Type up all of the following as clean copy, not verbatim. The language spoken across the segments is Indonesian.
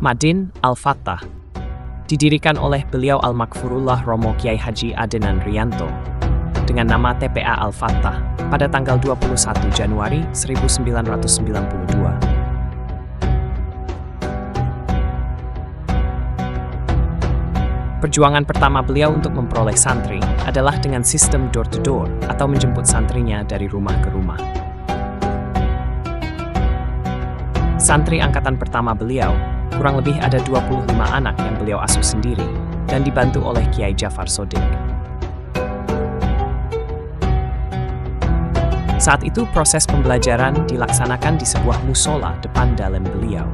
Madin Al-Fattah didirikan oleh beliau Al-Makfurullah Romo Kiai Haji Adenan Riyanto dengan nama TPA Al-Fattah pada tanggal 21 Januari 1992. Perjuangan pertama beliau untuk memperoleh santri adalah dengan sistem door-to-door atau menjemput santrinya dari rumah ke rumah. Santri angkatan pertama beliau, kurang lebih ada 25 anak yang beliau asuh sendiri dan dibantu oleh Kiai Jafar Sodik. Saat itu proses pembelajaran dilaksanakan di sebuah musola depan dalem beliau.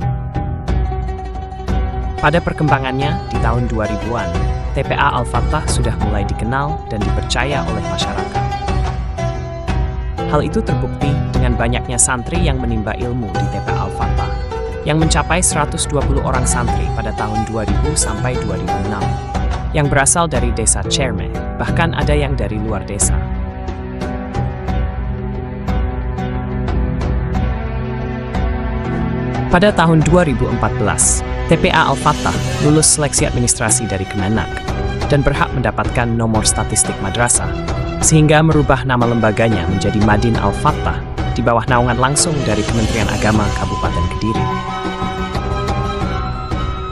Pada perkembangannya di tahun 2000-an, TPA Al-Fattah sudah mulai dikenal dan dipercaya oleh masyarakat. Hal itu terbukti dengan banyaknya santri yang menimba ilmu di TPA Al-Fattah, yang mencapai 120 orang santri pada tahun 2000 sampai 2006, yang berasal dari desa Cerme, bahkan ada yang dari luar desa. Pada tahun 2014, TPA Al-Fattah lulus seleksi administrasi dari Kemenak dan berhak mendapatkan nomor statistik madrasah, sehingga merubah nama lembaganya menjadi Madin Al-Fattah di bawah naungan langsung dari Kementerian Agama Kabupaten Kediri.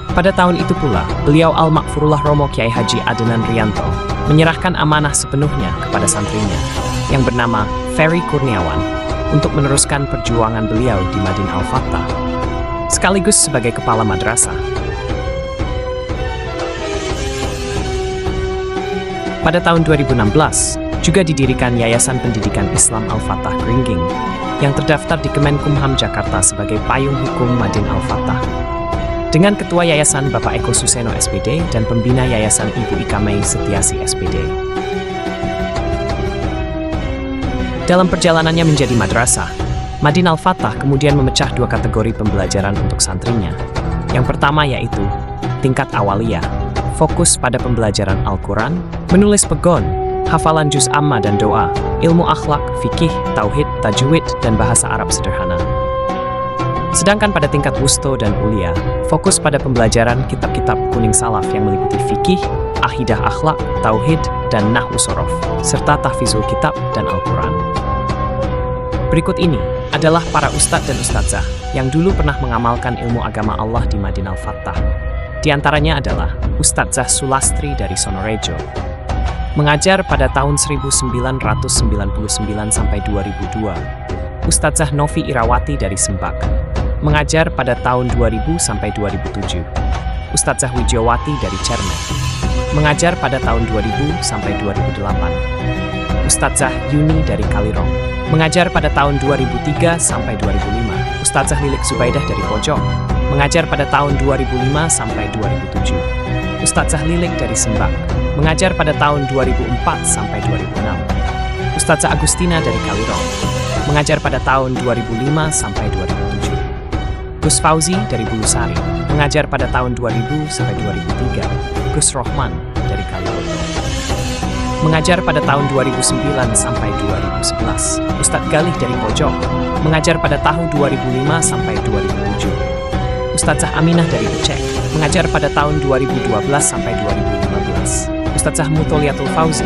Pada tahun itu pula, beliau Al-Makfurullah Romo Kiai Haji Adenan Riyanto menyerahkan amanah sepenuhnya kepada santrinya yang bernama Ferry Kurniawan untuk meneruskan perjuangan beliau di Madin Al-Fattah, sekaligus sebagai kepala madrasah. Pada tahun 2016, juga didirikan Yayasan Pendidikan Islam Al-Fattah Gringging yang terdaftar di Kemenkumham Jakarta sebagai payung hukum Madin Al-Fattah. Dengan Ketua Yayasan Bapak Eko Suseno SPD dan Pembina Yayasan Ibu Ika Mei Setiasi SPD. Dalam perjalanannya menjadi madrasah, Madin Al-Fattah kemudian memecah dua kategori pembelajaran untuk santrinya. Yang pertama yaitu tingkat awaliyah, fokus pada pembelajaran Al-Quran, menulis pegon, hafalan juz amma dan doa, ilmu akhlak, fikih, tauhid, tajwid, dan bahasa Arab sederhana. Sedangkan pada tingkat wusto dan ulia, fokus pada pembelajaran kitab-kitab kuning salaf yang meliputi fikih, akidah akhlak, tauhid, dan nahwu sorof, serta tahfizul kitab dan Al-Quran. Berikut ini adalah para ustadz dan ustadzah yang dulu pernah mengamalkan ilmu agama Allah di Madin Al-Fattah. Di antaranya adalah Ustadzah Sulastri dari Sonorejo, mengajar pada tahun 1999 sampai 2002. Ustadzah Novi Irawati dari Sembak, mengajar pada tahun 2000 sampai 2007. Ustadzah Wijiawati dari Cerme, mengajar pada tahun 2000 sampai 2008. Ustadzah Yuni dari Kalirong, mengajar pada tahun 2003 sampai 2005. Ustadzah Lilik Zubaidah dari Pojok, mengajar pada tahun 2005 sampai 2007. Ustadzah Lilik dari Sembak, mengajar pada tahun 2004 sampai 2006. Ustadzah Agustina dari Kalirong, mengajar pada tahun 2005 sampai 2007. Gus Fauzi dari Bulusari, mengajar pada tahun 2000 sampai 2003. Gus Rohman dari Kalirong, mengajar pada tahun 2009 sampai 2011. Ustadz Galih dari Pojok, mengajar pada tahun 2005 sampai 2007. Ustadzah Aminah dari Ucek, mengajar pada tahun 2012 sampai 2015. Ustadzah Mutoliatul Fauzi,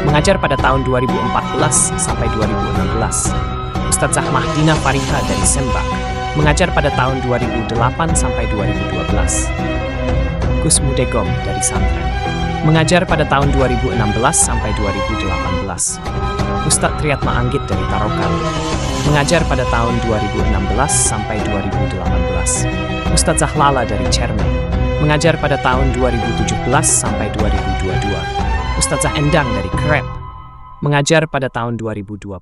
mengajar pada tahun 2014 sampai 2016. Ustadzah Mahdina Fariha dari Sembak, mengajar pada tahun 2008 sampai 2012. Gus Mudegom dari Santren, mengajar pada tahun 2016 sampai 2018. Ustadz Triatma Anggit dari Tarokan, mengajar pada tahun 2016 sampai 2018. Ustadzah Lala dari Cerme, mengajar pada tahun 2017 sampai 2022. Ustadzah Endang dari Kerep, mengajar pada tahun 2020.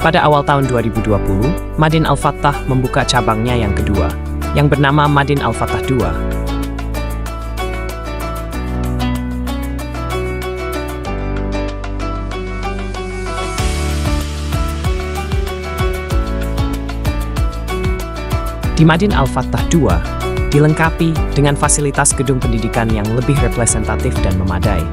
Pada awal tahun 2020, Madin Al-Fattah membuka cabangnya yang kedua, yang bernama Madin Al-Fattah II. Di Madin Al-Fattah II, dilengkapi dengan fasilitas gedung pendidikan yang lebih representatif dan memadai.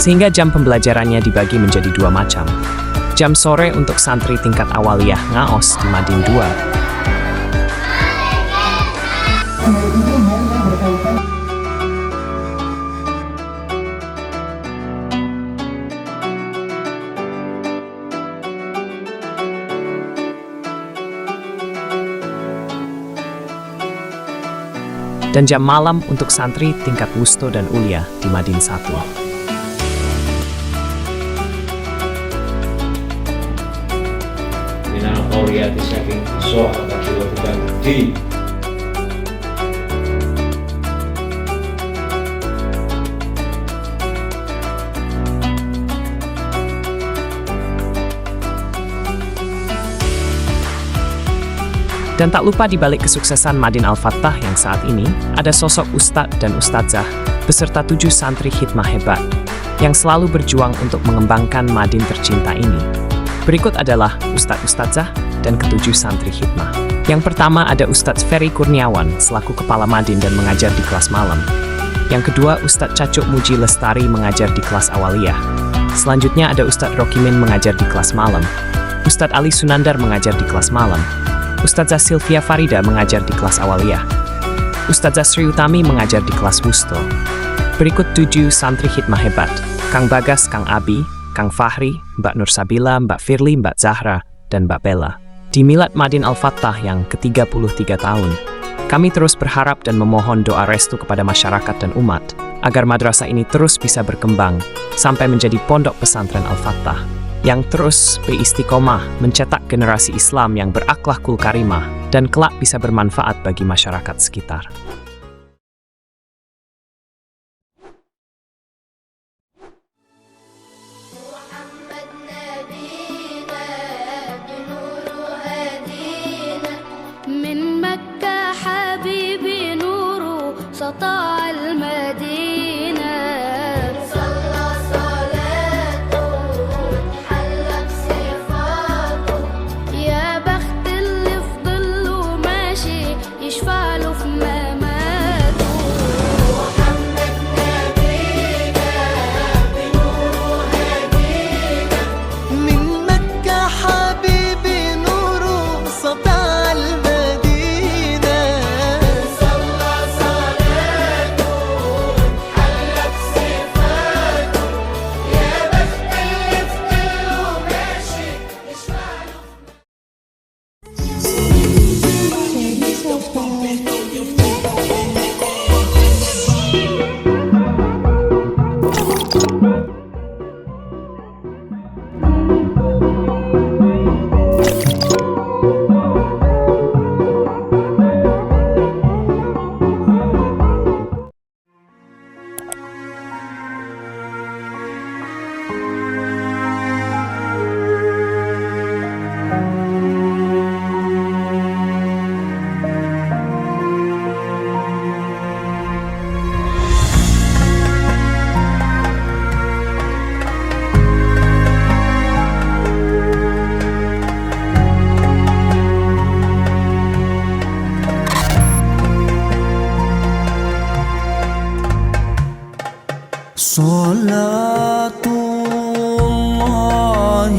Sehingga jam pembelajarannya dibagi menjadi dua macam. Jam sore untuk santri tingkat awaliyah Ngaos di Madin 2. Dan jam malam untuk santri tingkat wusto dan ulia di Madin 1. Minal qauliyati saking sahabati wa budi. Dan tak lupa di balik kesuksesan Madin Al-Fattah yang saat ini, ada sosok Ustadz dan Ustadzah beserta 7 santri khidmah hebat yang selalu berjuang untuk mengembangkan Madin tercinta ini. Berikut adalah Ustadz Ustadzah dan ke-7 santri khidmah. Yang pertama ada Ustadz Ferry Kurniawan selaku Kepala Madin dan mengajar di kelas malam. Yang kedua Ustadz Cacuk Muji Lestari mengajar di kelas awaliyah. Selanjutnya ada Ustadz Rokimin mengajar di kelas malam. Ustadz Ali Sunandar mengajar di kelas malam. Ustadzah Sylvia Farida mengajar di kelas awaliyah. Ustadzah Sri Utami mengajar di kelas wusto. Berikut 7 santri khidmah hebat, Kang Bagas, Kang Abi, Kang Fahri, Mbak Nur Sabila, Mbak Firly, Mbak Zahra, dan Mbak Bella. Di Milad Madin Al-Fattah yang ke-33 tahun, kami terus berharap dan memohon doa restu kepada masyarakat dan umat, agar madrasah ini terus bisa berkembang sampai menjadi pondok pesantren Al-Fattah yang terus beristiqomah mencetak generasi Islam yang berakhlakul karimah dan kelak bisa bermanfaat bagi masyarakat sekitar. من مكة حبيبي نوره سطع المدينة صلى صلاته حلى بصفاته يا بخت اللي في ظله ماشي يشفع له في مماته محمد نبينا بنوره هدينا من مكة حبيبي نوره سطع المدينة صلى صلاته حلى بصفاته يا بخت اللي في ظله ماشي يشفع له صلاة الله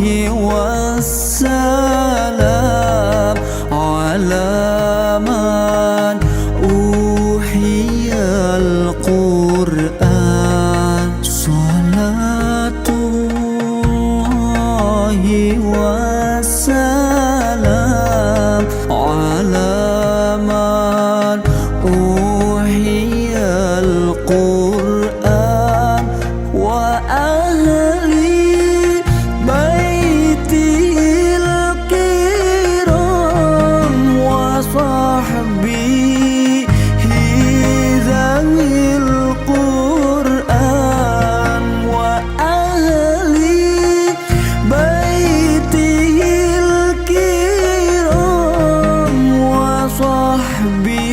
والسلام على من أوحي القرآن صلاة الله والسلام على من أوحي القرآن وأهل بيته الكرام وصحبه ذوي القرآن وأهل بيته الكرام وصحبه